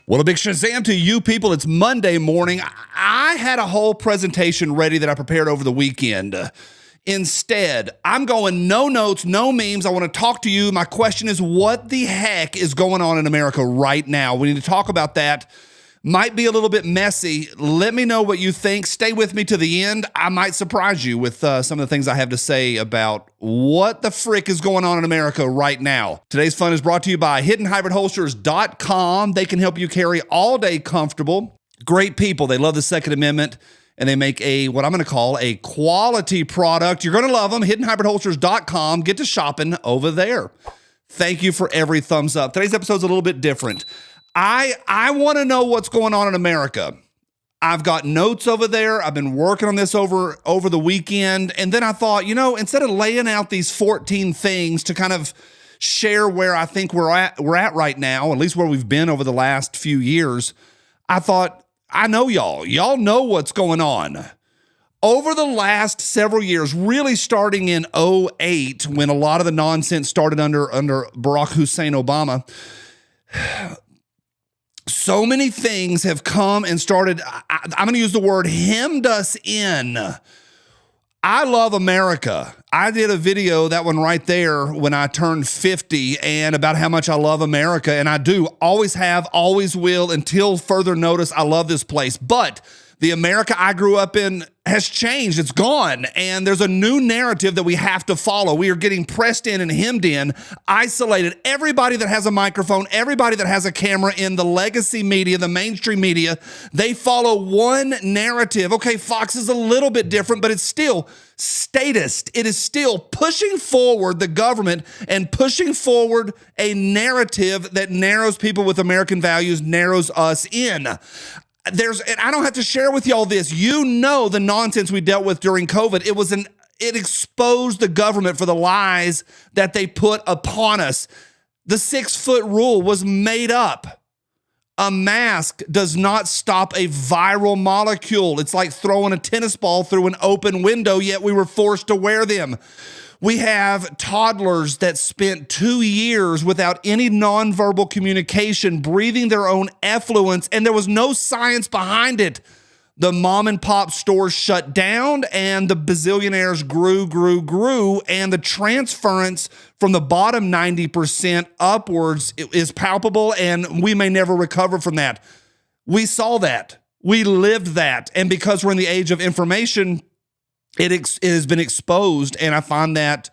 Well, a big Shazam to you people. It's Monday morning. I had a whole presentation ready that I prepared over the weekend. Instead, I'm going no notes, no memes. I want to talk to you. My question is, what the heck is going on in America right now? We need to talk about that. Might be a little bit messy. Let me know what you think. Stay with me to the end. I might surprise you with some of the things I have to say about what the frick is going on in America right now. Today's fun is brought to you by hiddenhybridholsters.com. They can help you carry all day comfortable. Great people. They love the Second Amendment, and they make what I'm going to call a quality product. You're going to love them. hiddenhybridholsters.com. Get to shopping over there. Thank you for every thumbs up. Today's episode is a little bit different. I want to know what's going on in America. I've got notes over there. I've been working on this over the weekend. And then I thought, instead of laying out these 14 things to kind of share where I think we're at right now, at least where we've been over the last few years, I thought, I know y'all know what's going on. Over the last several years, really starting in 2008, when a lot of the nonsense started under Barack Hussein Obama, so many things have come and started, I'm going to use the word, hemmed us in. I love America. I did a video, that one right there, when I turned 50, and about how much I love America, and I do, always have, always will, until further notice. I love this place, but the America I grew up in has changed. It's gone. And there's a new narrative that we have to follow. We are getting pressed in and hemmed in, isolated. Everybody that has a microphone, everybody that has a camera in the legacy media, the mainstream media, they follow one narrative. Okay, Fox is a little bit different, but it's still statist. It is still pushing forward the government and pushing forward a narrative that narrows people with American values, narrows us in. And I don't have to share with y'all this. The nonsense we dealt with during COVID. It exposed the government for the lies that they put upon us. The 6-foot rule was made up. A mask does not stop a viral molecule. It's like throwing a tennis ball through an open window, yet we were forced to wear them. We have toddlers that spent 2 years without any nonverbal communication, breathing their own effluence, and there was no science behind it. The mom and pop stores shut down, and the bazillionaires grew, and the transference from the bottom 90% upwards is palpable, and we may never recover from that. We saw that. We lived that. And because we're in the age of information, it has been exposed, and I find that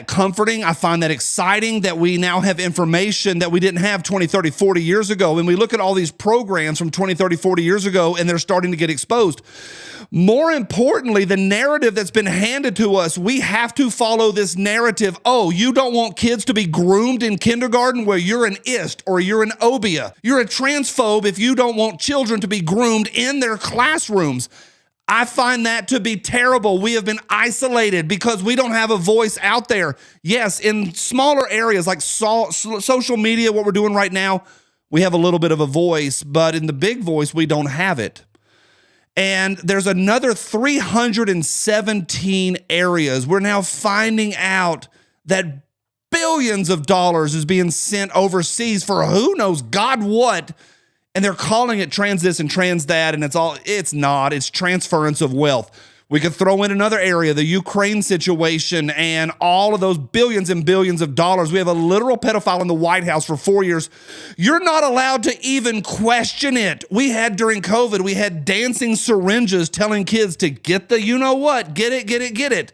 comforting. I find that exciting that we now have information that we didn't have 20, 30, 40 years ago. And we look at all these programs from 20, 30, 40 years ago, and they're starting to get exposed. More importantly, the narrative that's been handed to us, we have to follow this narrative. Oh, you don't want kids to be groomed in kindergarten? Well, you're an ist or you're an obia. You're a transphobe if you don't want children to be groomed in their classrooms. I find that to be terrible. We have been isolated because we don't have a voice out there. Yes, in smaller areas like social media, what we're doing right now, we have a little bit of a voice, but in the big voice, we don't have it. And there's another 317 areas. We're now finding out that billions of dollars is being sent overseas for who knows God what. And they're calling it trans this and trans that, and it's not. It's transference of wealth. We could throw in another area, the Ukraine situation, and all of those billions and billions of dollars. We have a literal pedophile in the White House for 4 years. You're not allowed to even question it. During COVID, we had dancing syringes telling kids to get the you-know-what, get it.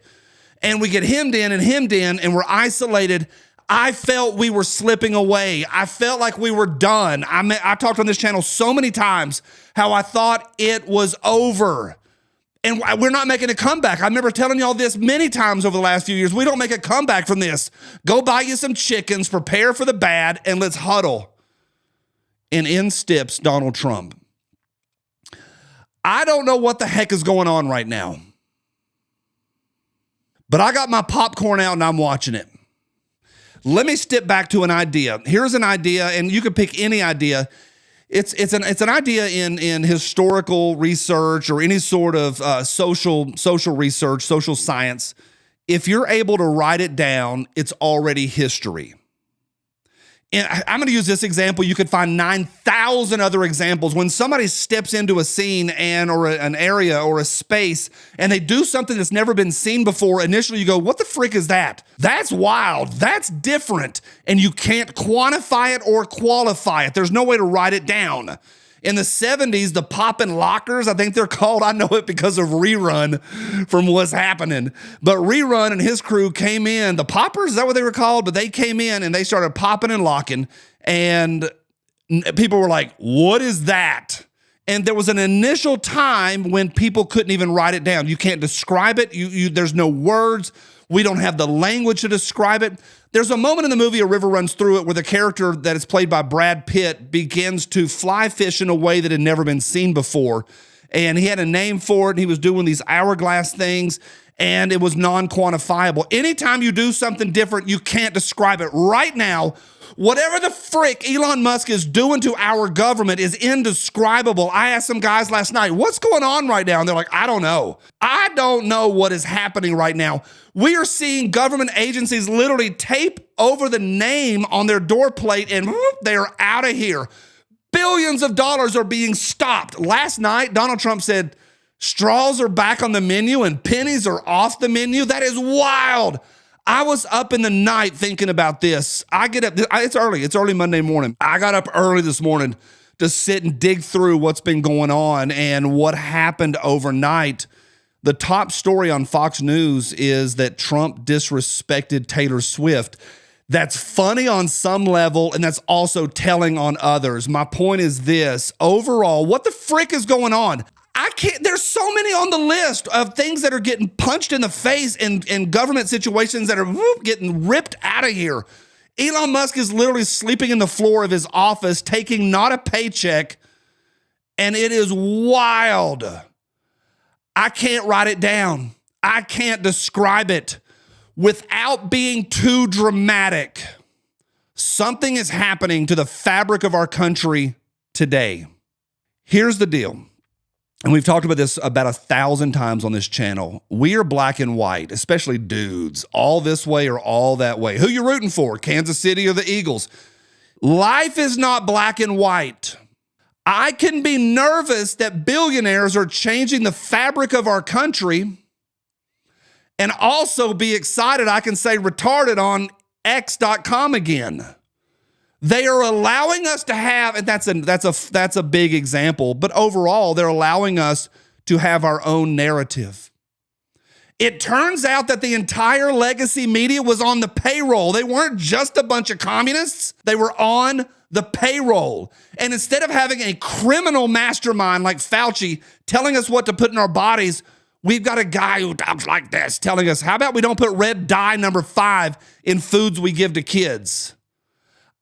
And we get hemmed in, and we're isolated. I felt we were slipping away. I felt like we were done. I talked on this channel so many times how I thought it was over. And we're not making a comeback. I remember telling y'all this many times over the last few years. We don't make a comeback from this. Go buy you some chickens, prepare for the bad, and let's huddle. And in steps Donald Trump. I don't know what the heck is going on right now. But I got my popcorn out and I'm watching it. Let me step back to an idea. Here's an idea, and you can pick any idea. It's an idea in historical research or any sort of social research, social science. If you're able to write it down, it's already history. I'm going to use this example. You could find 9,000 other examples. When somebody steps into a scene or an area or a space and they do something that's never been seen before, initially you go, what the frick is that? That's wild. That's different. And you can't quantify it or qualify it. There's no way to write it down. In the 70s, the poppin' lockers, I think they're called, I know it because of Rerun from What's Happening. But Rerun and his crew came in, the poppers, is that what they were called? But they came in and they started popping and locking. And people were like, what is that? And there was an initial time when people couldn't even write it down. You can't describe it. There's no words. We don't have the language to describe it. There's a moment in the movie, A River Runs Through It, where the character that is played by Brad Pitt begins to fly fish in a way that had never been seen before. And he had a name for it, and he was doing these hourglass things, and it was non-quantifiable. Anytime you do something different, you can't describe it. Right now, whatever the frick Elon Musk is doing to our government is indescribable. I asked some guys last night, what's going on right now? And they're like, I don't know. I don't know what is happening right now. We are seeing government agencies literally tape over the name on their door plate and whoop, they are out of here. Billions of dollars are being stopped. Last night, Donald Trump said straws are back on the menu and pennies are off the menu. That is wild. I was up in the night thinking about this. I get up, it's early Monday morning. I got up early this morning to sit and dig through what's been going on and what happened overnight. The top story on Fox News is that Trump disrespected Taylor Swift. That's funny on some level, and that's also telling on others. My point is this. Overall, what the frick is going on? There's so many on the list of things that are getting punched in the face in government situations that are getting ripped out of here. Elon Musk is literally sleeping in the floor of his office, taking not a paycheck, and it is wild. I can't write it down. I can't describe it without being too dramatic. Something is happening to the fabric of our country today. Here's the deal. And we've talked about this about 1,000 times on this channel. We are black and white, especially dudes, all this way or all that way. Who you rooting for, Kansas City or the Eagles? Life is not black and white. I can be nervous that billionaires are changing the fabric of our country and also be excited I can say retarded on X.com again. They are allowing us to have, and that's a big example, but overall, they're allowing us to have our own narrative. It turns out that the entire legacy media was on the payroll. They weren't just a bunch of communists. They were on the payroll. And instead of having a criminal mastermind like Fauci telling us what to put in our bodies, we've got a guy who talks like this telling us, how about we don't put red dye number 5 in foods we give to kids?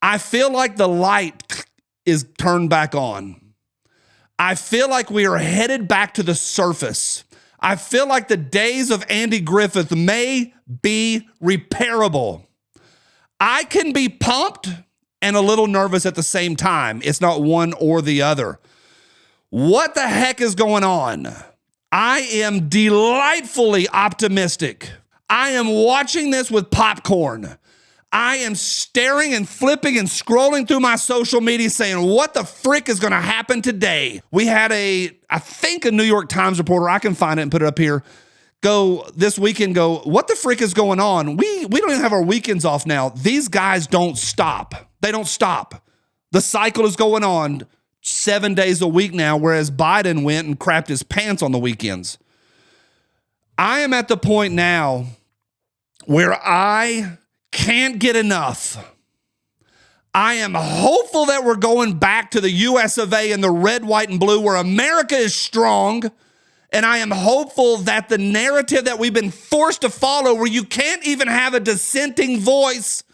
I feel like the light is turned back on. I feel like we are headed back to the surface. I feel like the days of Andy Griffith may be repairable. I can be pumped and a little nervous at the same time. It's not one or the other. What the heck is going on? I am delightfully optimistic. I am watching this with popcorn. I am staring and flipping and scrolling through my social media saying, what the frick is going to happen today? We had I think a New York Times reporter, I can find it and put it up here, this weekend, what the frick is going on? We don't even have our weekends off now. These guys don't stop. They don't stop. The cycle is going on 7 days a week now, whereas Biden went and crapped his pants on the weekends. I am at the point now where I can't get enough. I am hopeful that we're going back to the US of A and the red, white, and blue where America is strong. And I am hopeful that the narrative that we've been forced to follow where you can't even have a dissenting voice,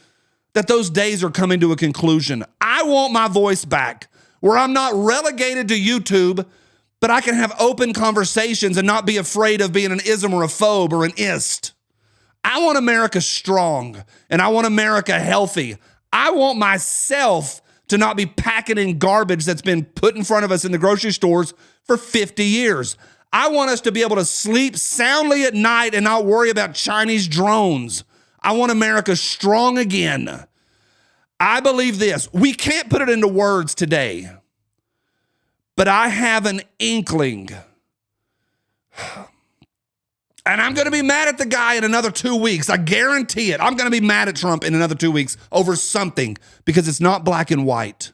that those days are coming to a conclusion. I want my voice back where I'm not relegated to YouTube, but I can have open conversations and not be afraid of being an ism or a phobe or an ist. I want America strong, and I want America healthy. I want myself to not be packing in garbage that's been put in front of us in the grocery stores for 50 years. I want us to be able to sleep soundly at night and not worry about Chinese drones. I want America strong again. I believe this. We can't put it into words today, but I have an inkling. And I'm going to be mad at the guy in another 2 weeks. I guarantee it. I'm going to be mad at Trump in another 2 weeks over something because it's not black and white.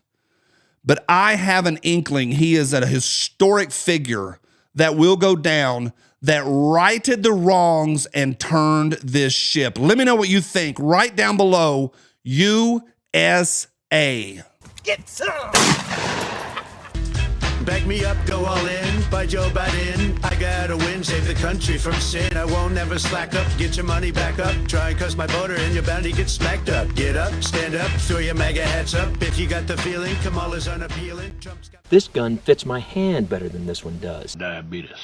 But I have an inkling he is a historic figure that will go down, that righted the wrongs and turned this ship. Let me know what you think. Right down below, USA. Get some! Back me up, go all in, by Joe Biden. I gotta win, save the country from sin. I won't never slack up, get your money back up. Try and cuss my voter and you're bound to get smacked up. Get up, stand up, throw your MAGA hats up. If you got the feeling, Kamala's unappealing. Trump's got... This gun fits my hand better than this one does. Diabetes.